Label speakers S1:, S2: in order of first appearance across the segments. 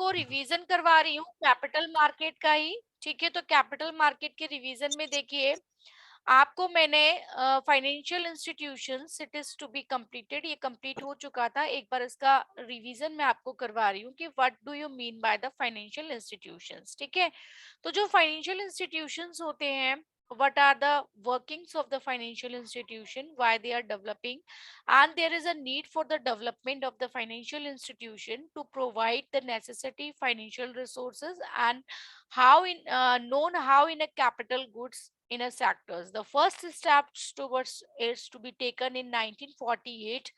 S1: आपको रिवीजन करवा रही हूँ कैपिटल मार्केट का ही, ठीक है। तो कैपिटल मार्केट के रिवीजन में देखिए आपको मैंने financial institutions it is to be completed, ये कंप्लीट हो चुका था। एक बार इसका रिवीजन मैं आपको करवा रही हूँ कि what do you mean by the financial institutions, ठीक है। तो जो फाइनेंशियल इंस्टीट्यूशंस होते हैं, what are the workings of the financial institution, why they are developing, and there is a need for the development of the financial institution to provide the necessary financial resources, and how in known how in a capital goods in a sectors. The first steps towards is to be taken in 1948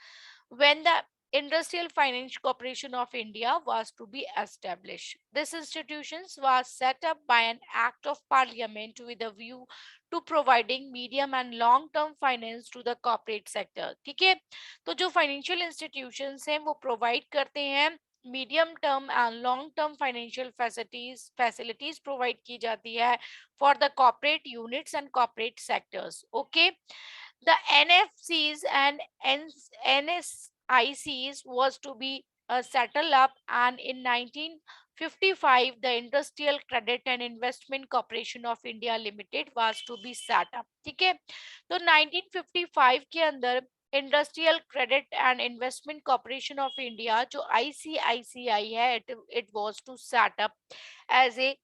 S1: when the Industrial Finance Corporation of India was to be established. This institution was set up by an act of parliament with a view to providing medium and long term finance to the corporate sector. ठीक है, तो जो financial institutions हैं वो provide करते हैं medium term and long term financial facilities provide की जाती है for the corporate units and corporate sectors. Okay, the NFCs and NSICs was to be settled up, and in 1955 the Industrial Credit and Investment Corporation of India Limited was to be set up। ठीक है, तो 1955 के अंदर industrial credit and investment corporation of India जो ICICI है, it was to set up as a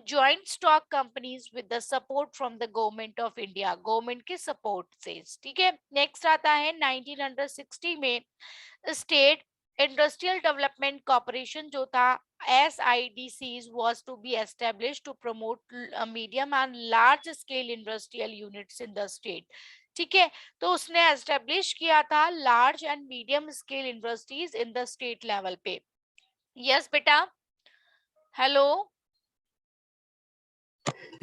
S1: joint stock companies with the support from the government of India, government के support से। ठीक है, नेक्स्ट आता है 1960 में स्टेट इंडस्ट्रियल डेवलपमेंट कॉर्पोरेशन जो था SIDCs was to be established to promote medium and large scale industrial units in the state। ठीक है, तो उसने एस्टेब्लिश किया था large and medium scale industries in the state level पे। यस बेटा, हेलो।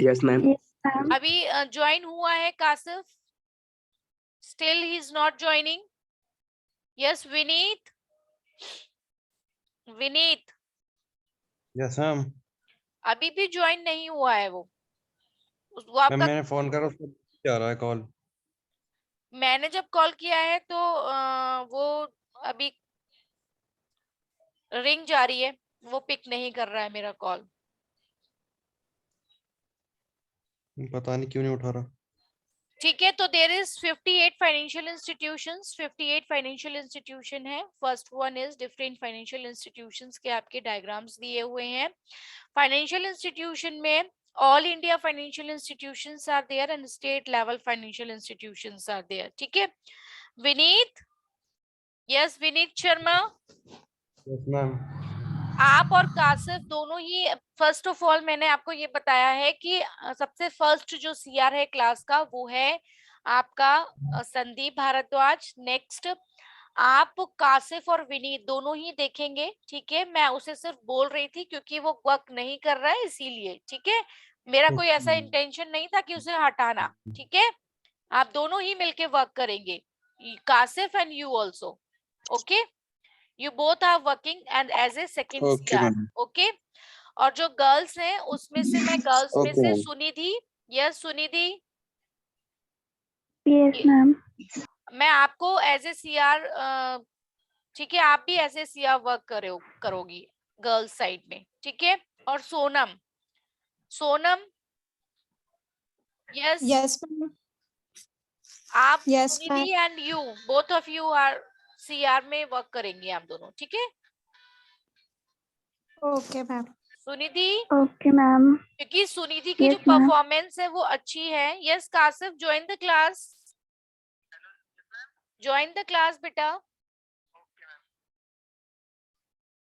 S2: Yes ma'am.
S1: अभी ज्वाइन हुआ है Kashif, still he is not joining. Yes Vineet, Vineet
S3: yes ma'am.
S1: अभी भी ज्वाइन नहीं हुआ है वो
S3: मैम
S1: आपका।
S3: मैंने फोन करा उसको क्या रहा है कॉल।
S1: मैंने जब कॉल किया है तो वो अभी रिंग जा रही है, वो पिक नहीं कर रहा है मेरा कॉल।
S3: पता नहीं क्यों नहीं उठा रहा।
S1: ठीक है, तो there is 58 financial institutions, 58 financial institution है। First one is different financial institutions के आपके डायग्राम्स दिए हुए हैं। फाइनेंशियल इंस्टीट्यूशन में all India financial institutions are there and state level financial institutions are there. ठीक है, Vineet, yes Vineet Sharma,
S3: yes ma'am.
S1: आप और कासिफ दोनों ही, फर्स्ट ऑफ ऑल मैंने आपको ये बताया है कि सबसे फर्स्ट जो CR है क्लास का वो है आपका संदीप भारद्वाज। नेक्स्ट आप कासिफ और विनीत दोनों ही देखेंगे। ठीक है, मैं उसे सिर्फ बोल रही थी क्योंकि वो वर्क नहीं कर रहा है इसीलिए। ठीक है, मेरा कोई ऐसा इंटेंशन नहीं था कि उसे हटाना। ठीक है, आप दोनों ही मिलके वर्क करेंगे, Kashif and you also. Okay, you both are working and as a second
S2: Okay,
S1: CR।
S2: ma'am.
S1: Okay, और जो गर्ल्स हैं उसमें से मैं गर्ल्स में
S2: Okay,
S1: से
S2: ma'am.
S1: Sunidhi, yes Sunidhi,
S4: yes ma'am.
S1: मैं आपको एज ए CR, ठीक है, आप भी एज ए CR वर्क करोगी गर्ल्स साइड में। ठीक है, और सोनम, सोनम यस
S4: यस
S1: आप
S4: Yes,
S1: Sunidhi and you both of you are CR में वर्क करेंगे आप दोनों। ठीक है,
S4: okay ma'am.
S1: Sunidhi,
S4: okay ma'am.
S1: क्योंकि सुनिधि की
S4: Yes,
S1: जो
S4: ma'am.
S1: परफॉर्मेंस है वो अच्छी है। Yes Kasif, join the class, join the class बेटा।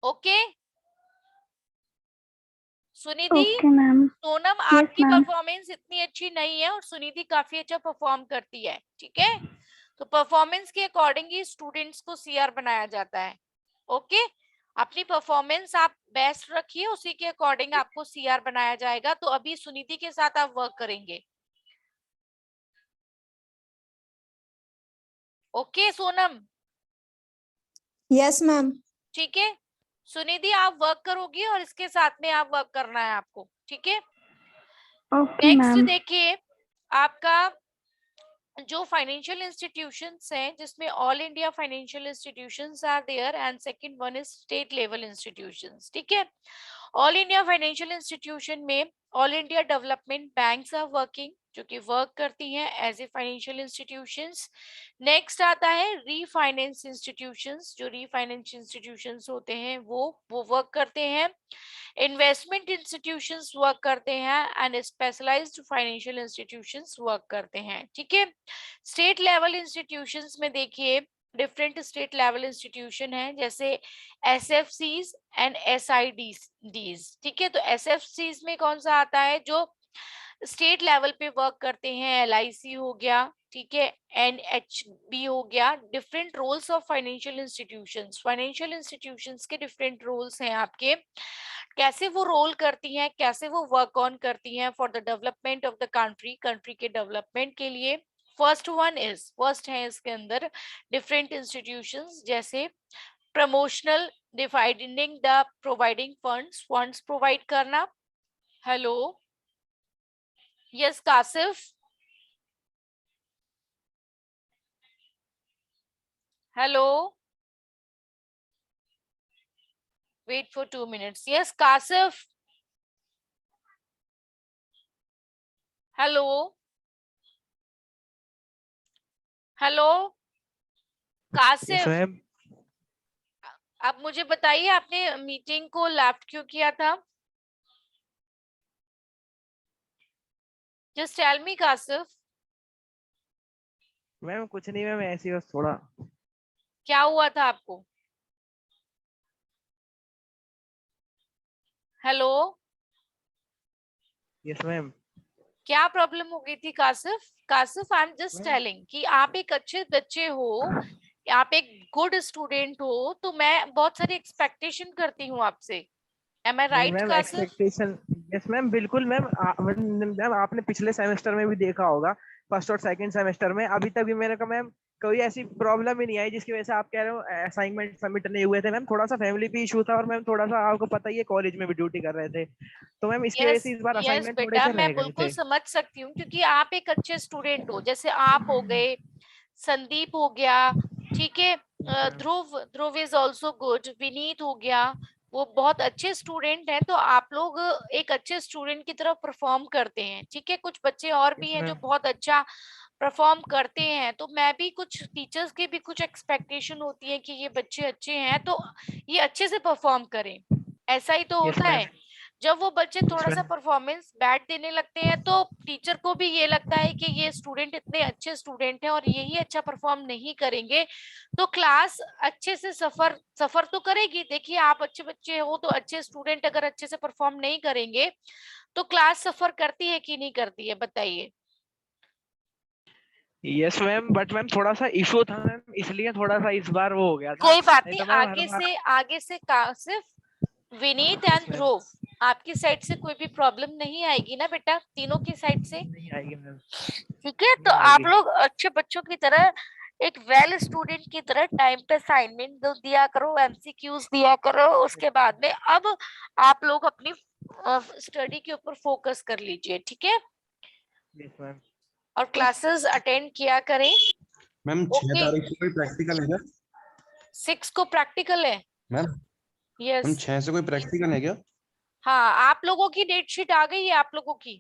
S1: Okay Sunidhi,
S4: okay ma'am.
S1: Sonam
S4: Yes,
S1: आपकी
S4: ma'am.
S1: परफॉर्मेंस इतनी अच्छी नहीं है और सुनिधि काफी अच्छा परफॉर्म करती है। ठीक है, तो परफॉर्मेंस के अकॉर्डिंग ही स्टूडेंट्स को CR बनाया जाता है। ओके, अपनी परफॉर्मेंस आप बेस्ट रखिए, उसी के अकॉर्डिंग आपको CR बनाया जाएगा। तो अभी सुनिधि के साथ आप वर्क करेंगे। Okay Sonam,
S4: yes ma'am.
S1: ठीक है, सुनिधि आप वर्क करोगी और इसके साथ में आप वर्क करना है आपको। ठीक है,
S4: ओके
S1: नेक्स्ट
S4: मैम।
S1: देखिए आपका जो फाइनेंशियल इंस्टीट्यूशंस हैं जिसमें all India financial institutions are there and second one is state level institutions, ठीक है। ऑल इंडिया फाइनेंशियल इंस्टीट्यूशन में all India development banks are working, जो कि वर्क करती हैं as a financial institutions. Next आता है रीफाइनेंस इंस्टीट्यूशंस, जो रीफाइनेंस इंस्टीट्यूशंस होते हैं वो वर्क करते हैं। इन्वेस्टमेंट इंस्टीट्यूशंस वर्क करते हैं and specialised financial institutions work करते हैं, ठीक है। स्टेट लेवल इंस्टीट्यूशंस में देखिए डिफरेंट स्टेट लेवल इंस्टीट्यूशन है, जैसे एसएफसीज एंड एसआईडीज, ठीक है। तो एसएफसीज में कौन सा आता है, जो स्टेट लेवल पे वर्क करते हैं, एलआईसी हो गया, ठीक है, एनएचबी हो गया। Different roles of financial institutions, financial institutions के डिफरेंट रोल्स हैं आपके, कैसे वो रोल करती हैं, कैसे वो वर्क ऑन करती हैं for the development of the country, country के डेवलपमेंट के लिए। फर्स्ट है इसके अंदर डिफरेंट इंस्टीट्यूशंस, जैसे प्रमोशनल डिफाइडिंग द प्रोवाइडिंग फंड्स प्रोवाइड करना। Hello, yes Kasif, hello, wait for 2 minutes. Yes, Kasif. Hello, hello Kasif,
S2: ma'am
S1: अब मुझे बताइए आपने मीटिंग को लेफ्ट क्यों किया था? Just tell me Kasif.
S2: Ma'am कुछ नहीं मैम, ऐसे ही बस थोड़ा।
S1: क्या हुआ था आपको? Hello,
S2: yes ma'am.
S1: क्या प्रॉब्लम हो गई थी Kashif? Kashif, I am just
S2: ma'am
S1: telling कि आप एक अच्छे बच्चे हो, आप एक गुड स्टूडेंट हो, तो मैं बहुत सारी एक्सपेक्टेशन करती हूँ आपसे। Am I right
S2: ma'am
S1: Kasif?
S2: Expectation, yes ma'am बिल्कुल मैम। मैम आपने पिछले सेमेस्टर में भी देखा होगा, फर्स्ट और सेकंड सेमेस्टर में, अभी तक भी मेरे को मैम कोई ऐसी प्रॉब्लम ही नहीं आई जिसकी वजह से आप कह रहे हो असाइनमेंट सबमिट नहीं हुए थे। मैम थोड़ा सा फैमिली भी इशू था, और मैम थोड़ा सा आपको पता ही है कॉलेज में भी ड्यूटी कर रहे थे, तो मैम इसकी वजह
S1: यस
S2: से इस बार
S1: यस
S2: असाइनमेंट थोड़े
S1: बेटा,
S2: से
S1: मैं
S2: रह गए
S1: बिल्कुल
S2: थे।
S1: समझ सकती हूँ, क्योंकि आप एक अच्छे स्टूडेंट हो, जैसे आप हो गए, संदीप हो गया, ठीक है, ध्रुव ध्रुव इज ऑल्सो गुड, विनीत हो गया, वो बहुत अच्छे स्टूडेंट हैं। तो आप लोग एक अच्छे स्टूडेंट की तरह परफॉर्म करते हैं, ठीक है। कुछ बच्चे और भी
S2: यस
S1: हैं जो
S2: मैम।
S1: बहुत अच्छा परफॉर्म करते हैं, तो मैं भी कुछ टीचर्स की भी कुछ एक्सपेक्टेशन होती है कि ये बच्चे अच्छे हैं तो ये अच्छे से परफॉर्म करें, ऐसा ही तो
S2: यस
S1: होता
S2: मैम।
S1: है। जब वो बच्चे
S2: यस
S1: थोड़ा सा
S2: मैम।
S1: परफॉर्मेंस बैड देने लगते हैं तो टीचर को भी ये लगता है कि ये स्टूडेंट इतने अच्छे स्टूडेंट हैं और यही अच्छा परफॉर्म नहीं करेंगे तो क्लास अच्छे से सफर सफर तो करेगी। देखिए, आप अच्छे बच्चे हो तो अच्छे स्टूडेंट अगर अच्छे से परफॉर्म नहीं करेंगे तो क्लास सफर करती है कि नहीं करती है, बताइए।
S2: यस मैम, बट मैम थोड़ा सा इशू था मैम, इसलिए थोड़ा सा इस बार वो हो गया था,
S1: कोई बात
S2: नहीं
S1: नहीं,
S2: तो मैम हर बार
S1: आगे से Kasif, Vineet
S2: yes
S1: and
S2: ma'am
S1: Dhruv, आपकी साइड से कोई भी प्रॉब्लम नहीं आएगी ना बेटा, तीनों की साइड से?
S2: नहीं आएगी मैम।
S1: ठीक है, तो
S2: नहीं
S1: आप
S2: आएगी।
S1: लोग अच्छे बच्चों की तरह, एक वेल स्टूडेंट की तरह टाइम पे असाइनमेंट दिया करो, एमसीक्यूज दिया करो, उसके बाद में अब आप लोग अपनी स्टडी के ऊपर फोकस कर लीजिए, ठीक है,
S2: यस मैम।
S1: और क्लासेस अटेंड किया करें।
S3: मैम 6
S1: ओके,
S3: तारीख को कोई प्रैक्टिकल है क्या?
S1: 6 को प्रैक्टिकल है?
S3: मैम
S1: यस,
S3: 6 से कोई प्रैक्टिकल है क्या?
S1: हाँ, आप लोगों की डेट शीट आ गई है, आप लोगों की?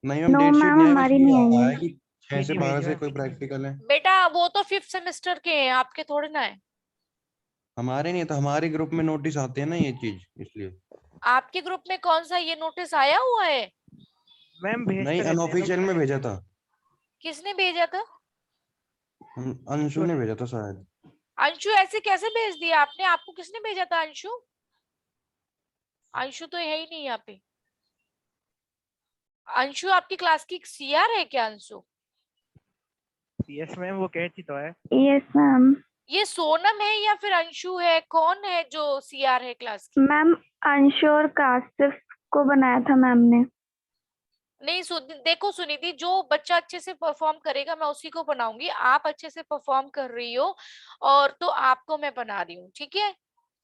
S3: नहीं ma'am,
S4: no
S3: date sheet
S4: ma'am,
S3: नहीं आई, बस
S4: हमारी
S3: ये
S4: नहीं
S3: आ रहा
S4: आई
S3: है
S4: है।
S3: कि 6 से
S2: भेजी
S3: 12
S2: भेजी
S3: से
S2: मैम।
S3: कोई प्रैक्टिकल है।
S1: बेटा वो तो 5th सेमेस्टर के हैं, आपके थोड़े ना है।
S3: हमारे नहीं, तो हमारे ग्रुप में नोटिस आते हैं ना ये चीज, इसलिए।
S1: आपके ग्रुप में कौन सा ये नोटिस आया हुआ है?
S2: मैम
S3: नहीं,
S2: भेजते रहते हैं
S3: अनऑफिशियल में भेजा था।
S1: किसने भेजा था?
S3: अंशु ने
S2: मैम।
S3: भेजा था शायद।
S1: अंशु ऐसे कैसे भेज दिया आपने? आपको किसने भेजा था अंशु? अंशु तो है ही नहीं यहाँ पे। अंशु आपकी क्लास की सीआर है क्या अंशु?
S2: यस मैम, वो कहती तो है।
S4: Yes ma'am.
S1: ये सोनम है या फिर अंशु है, कौन है जो सीआर है क्लास की?
S4: मैम, अंशु और कासिफ को बनाया था मैम ने।
S1: नहीं देखो सुनिधि, जो बच्चा अच्छे से परफॉर्म करेगा मैं उसी को बनाऊंगी, आप अच्छे से परफॉर्म कर रही हो और तो आपको मैं बना रही हूँ, ठीक है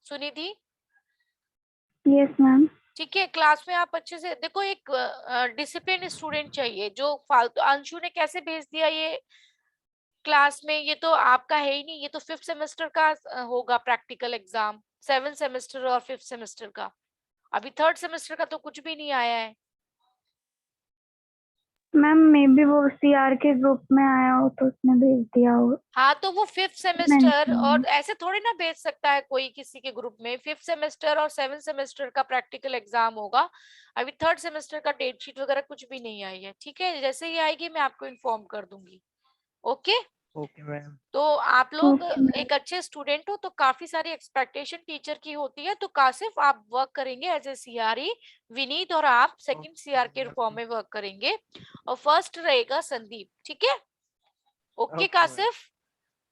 S1: सुनिधि?
S4: Yes ma'am.
S1: ठीक है, क्लास में आप अच्छे से देखो, एक डिसिप्लिन स्टूडेंट चाहिए। जो फालतू, अंशु ने कैसे भेज दिया ये क्लास में, ये तो आपका है ही नहीं, ये तो 5th सेमेस्टर का होगा प्रैक्टिकल एग्जाम, 7th सेमेस्टर और 5th सेमेस्टर का। अभी 3rd सेमेस्टर का तो कुछ भी नहीं आया है।
S4: मैम मे बी वो सीआर के ग्रुप में आया हो तो उसने भेज दिया हो।
S1: हाँ, तो वो 5th सेमेस्टर, और ऐसे थोड़ी ना भेज सकता है कोई किसी के ग्रुप में। 5th सेमेस्टर और 7th सेमेस्टर का प्रैक्टिकल एग्जाम होगा। अभी 3rd सेमेस्टर का डेट शीट वगैरह कुछ भी नहीं आई है। ठीक है, जैसे ही आएगी मैं आपको इन्फॉर्म कर दूंगी। Okay,
S2: okay ma'am.
S1: तो आप लोग
S4: ओके मैम।
S1: एक अच्छे स्टूडेंट हो, तो काफी सारी एक्सपेक्टेशन टीचर की होती है। तो कासिफ, आप वर्क करेंगे एज ए सीआरई, विनीत और आप सेकंड सीआर के फॉर्म में वर्क करेंगे, और फर्स्ट रहेगा संदीप। ठीक है, ओके कासिफ,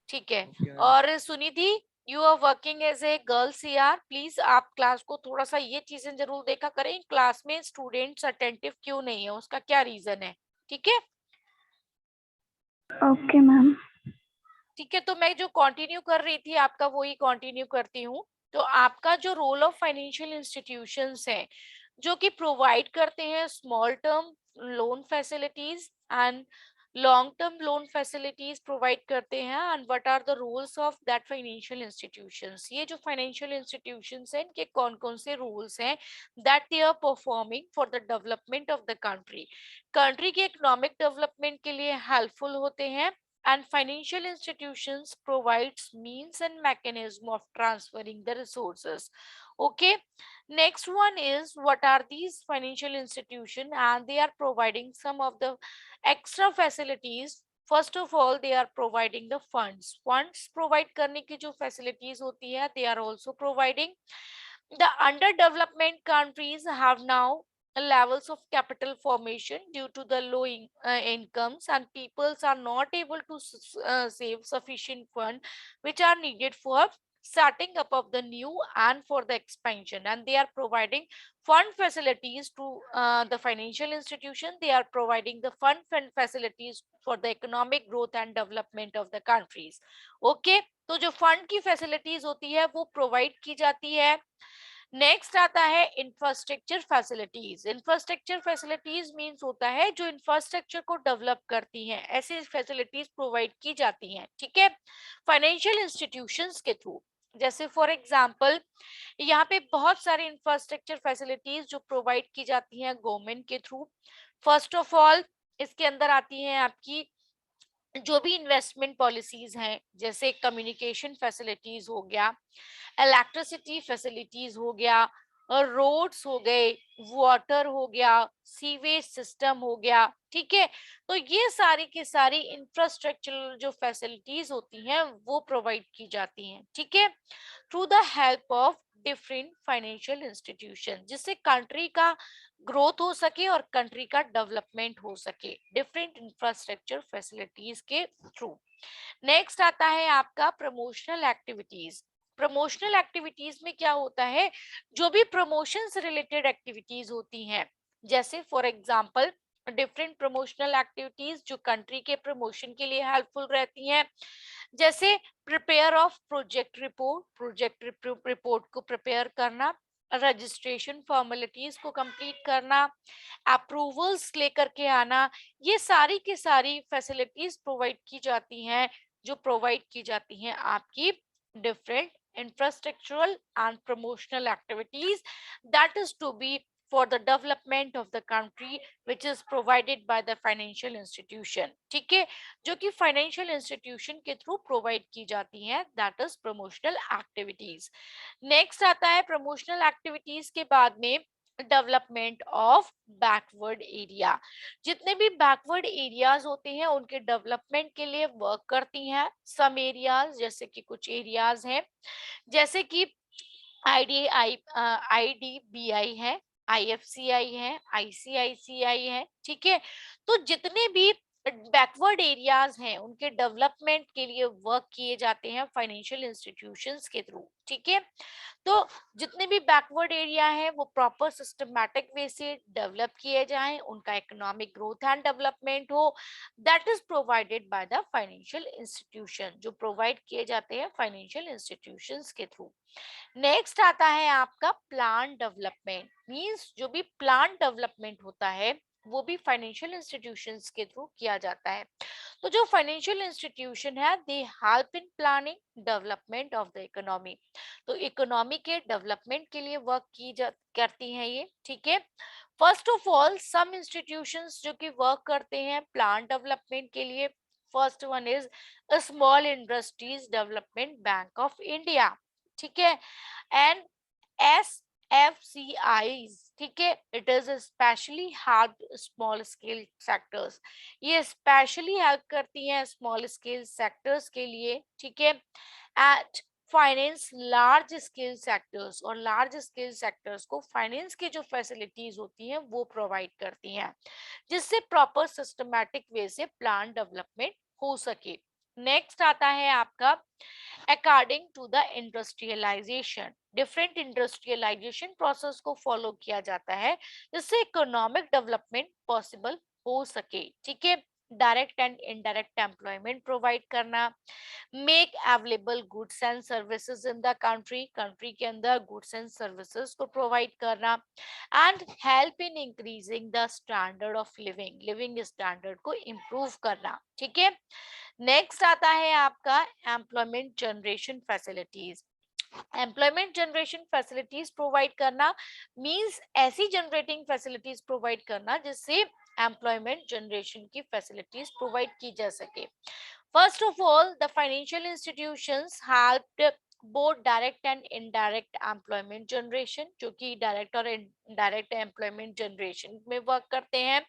S1: ठीक है। और Sunidhi, you are working as a girl CR. Please आप क्लास को थोड़ा सा ये चीजें जरूर देखा करें, क्लास में स्टूडेंट्स अटेंटिव क्यों नहीं है, उसका क्या रीजन है। ठीक है,
S4: ओके मैम।
S1: ठीक है। तो मैं जो कंटिन्यू कर रही थी आपका, वही कंटिन्यू करती हूँ। तो आपका जो रोल ऑफ फाइनेंशियल इंस्टीट्यूशंस है, जो कि प्रोवाइड करते हैं small term loan facilities and long term loan facilities provide करते हैं, and what are the rules of that financial institutions. ये जो फाइनेंशियल इंस्टीट्यूशंस हैं, इनके कौन कौन से रूल्स हैं that they are performing for the development of the country. Country के इकोनॉमिक डेवलपमेंट के लिए हेल्पफुल होते हैं, and financial institutions provides means and mechanism of transferring the resources. Okay, next one is, what are these financial institutions, and they are providing some of the extra facilities. First of all, they are providing the funds provide करने की जो facilities होती है, they are also providing. The underdevelopment countries have now levels of capital formation due to the low incomes, and peoples are not able to save sufficient fund which are needed for starting up of the new and for the expansion, and they are providing fund facilities to the financial institution. They are providing the fund facilities for the economic growth and development of the countries. Okay, तो जो fund की facilities होती है वो provide की जाती है। Next आता है infrastructure facilities. Infrastructure facilities means होता है जो इंफ्रास्ट्रक्चर को डेवलप करती हैं, ऐसी फैसिलिटीज प्रोवाइड की जाती हैं। ठीक है, फाइनेंशियल इंस्टीट्यूशंस के थ्रू। जैसे फॉर एग्जांपल, यहाँ पे बहुत सारे इंफ्रास्ट्रक्चर फैसिलिटीज जो प्रोवाइड की जाती हैं गवर्नमेंट के थ्रू। फर्स्ट ऑफ ऑल, इसके अंदर आती हैं आपकी जो भी इन्वेस्टमेंट पॉलिसीज हैं, जैसे कम्युनिकेशन फैसिलिटीज हो गया, इलेक्ट्रिसिटी फैसिलिटीज हो गया, और रोड्स हो गए, वाटर हो गया, सीवेज सिस्टम हो गया। ठीक है, तो ये सारी की सारी इंफ्रास्ट्रक्चरल जो फैसिलिटीज होती हैं वो प्रोवाइड की जाती हैं। ठीक है, through the help of different financial institution, जिससे कंट्री का ग्रोथ हो सके और कंट्री का डेवलपमेंट हो सके, डिफरेंट इंफ्रास्ट्रक्चर फैसिलिटीज के थ्रू। नेक्स्ट आता है आपका प्रमोशनल एक्टिविटीज। प्रमोशनल एक्टिविटीज में क्या होता है, जो भी प्रमोशन से रिलेटेड एक्टिविटीज होती हैं, जैसे for example different promotional activities जो कंट्री के प्रमोशन के लिए हेल्पफुल रहती हैं, जैसे प्रिपेयर ऑफ प्रोजेक्ट रिपोर्ट को प्रिपेयर करना, रजिस्ट्रेशन फॉर्मेलिटीज को कंप्लीट करना, अप्रूवल्स लेकर के आना, ये सारी की सारी फैसिलिटीज प्रोवाइड की जाती हैं, जो प्रोवाइड की जाती हैं आपकी different infrastructural and promotional activities that is to be for the development of the country, which is provided by the financial institution. ठीक है, जो कि financial institution के थ्रू प्रोवाइड की जाती हैं, that is promotional activities. Next आता है प्रमोशनल एक्टिविटीज के बाद में डेवलपमेंट ऑफ बैकवर्ड एरिया। जितने भी बैकवर्ड एरियाज होते हैं उनके डेवलपमेंट के लिए वर्क करती हैं सम एरियाज, जैसे कि कुछ एरियाज हैं, जैसे कि आईडीबीआई है, आईएफसीआई है, आईसीआईसीआई है। ठीक है, तो जितने भी बैकवर्ड एरियाज हैं उनके डेवलपमेंट के लिए वर्क किए जाते हैं फाइनेंशियल इंस्टीट्यूशंस के थ्रू। ठीक है, तो जितने भी बैकवर्ड एरिया है वो प्रॉपर सिस्टमैटिक वे से डेवलप किए जाएं, उनका इकोनॉमिक ग्रोथ एंड डेवलपमेंट हो, that is provided by the financial institution, जो प्रोवाइड किए जाते हैं फाइनेंशियल इंस्टीट्यूशंस के थ्रू। नेक्स्ट आता है आपका प्लान डेवलपमेंट, मींस जो भी प्लान डेवलपमेंट होता है वो भी फाइनेंशियल इंस्टीट्यूशंस के थ्रू किया जाता है। तो जो फाइनेंशियल इंस्टीट्यूशन है they help in planning development of the economy, तो इकोनॉमी के डेवलपमेंट के लिए वर्क करती हैं ये। ठीक है, first of all some institutions जो कि वर्क करते हैं प्लान डेवलपमेंट के लिए, first one is small industries development bank of India. ठीक है, एंड SFCIs, ठीक है, it is specially help small scale sectors, ये स्पेशली हेल्प करती हैं स्मॉल स्केल सेक्टर्स के लिए। ठीक है, at finance large scale sectors, और लार्ज स्केल सेक्टर्स को फाइनेंस की जो फैसिलिटीज होती हैं वो प्रोवाइड करती हैं, जिससे प्रॉपर सिस्टमैटिक वे से प्लान डेवलपमेंट हो सके। नेक्स्ट आता है आपका according to the industrialisation, different industrialisation process को फॉलो किया जाता है जिससे इकोनॉमिक डेवलपमेंट पॉसिबल हो सके। ठीक है, direct and indirect employment provide करना, make available goods and services in the country, country के अंदर गुड्स एंड सर्विसेज को प्रोवाइड करना, and help in increasing the standard of living, living standard को इम्प्रूव करना। ठीक है, नेक्स्ट आता है आपका employment generation facilities, employment generation facilities provide करना मींस ऐसी जनरेटिंग फैसिलिटीज प्रोवाइड करना जिससे एम्प्लॉयमेंट जनरेशन की फैसिलिटीज प्रोवाइड की जा सके। First of all the financial institutions helped both direct and indirect employment generation, जो कि डायरेक्ट और इनडायरेक्ट एम्प्लॉयमेंट जनरेशन में वर्क करते हैं,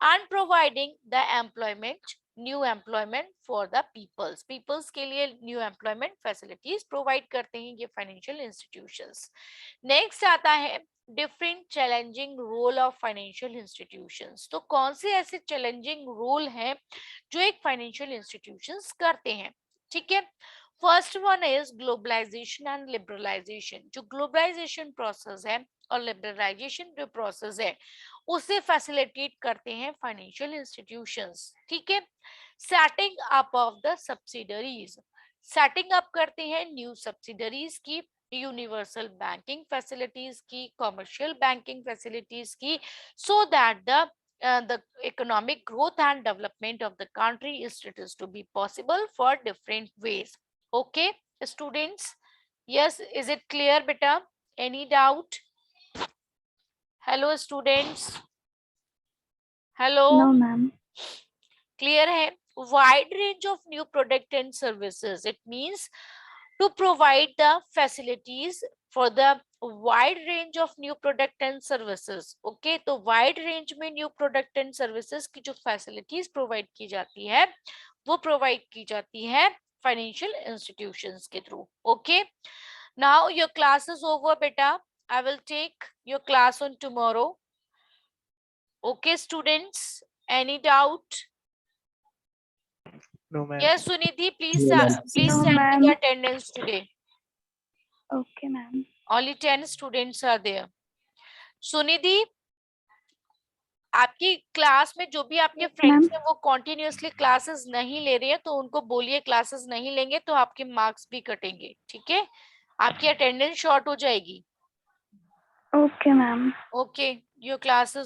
S1: and providing the employment new employment for the peoples, peoples के लिए न्यू एम्प्लॉयमेंट फैसिलिटीज प्रोवाइड करते हैं ये फाइनेंशियल इंस्टीट्यूशंस। नेक्स्ट आता है different challenging role of financial institutions, तो कौन से ऐसे चैलेंजिंग रोल हैं जो एक फाइनेंशियल इंस्टीट्यूशंस करते हैं। ठीक है, first one is globalisation and liberalisation, जो ग्लोबलाइजेशन प्रोसेस है और लिबरलाइजेशन जो प्रोसेस है उसे फैसिलिटेट करते हैं फाइनेंशियल इंस्टीट्यूशंस। ठीक है, setting up of the subsidiaries, setting up करते हैं न्यू सब्सिडरीज की, यूनिवर्सल बैंकिंग फैसिलिटीज की, कॉमर्शियल बैंकिंग फैसिलिटीज की, so that the economic growth and development of the country is to be possible for different ways. Okay students, yes, is it clear beta? Any doubt? Hello students, hello?
S4: No, ma'am.
S1: Clear hai? Wide range of new product and services, it means to provide the facilities for the wide range of new product and services. Okay, तो wide range में new product and services की जो facilities provide की जाती है वो provide की जाती है financial institutions के through. Okay, now your class is over beta, I will take your class on tomorrow. Okay students, any doubt?
S2: No, ma'am.
S1: Yes Sunidhi, please
S4: No,
S1: send
S4: ma'am.
S1: me the attendance today.
S4: Okay, ma'am.
S1: Only 10 students are there. Sunidhi, आपकी class में जो भी आपके friends हैं वो continuously classes नहीं ले रहे हैं तो उनको बोलिए क्लासेस नहीं लेंगे तो आपके मार्क्स भी कटेंगे। ठीक है, आपकी अटेंडेंस शॉर्ट हो जाएगी।
S4: Okay, ma'am.
S1: Okay, your classes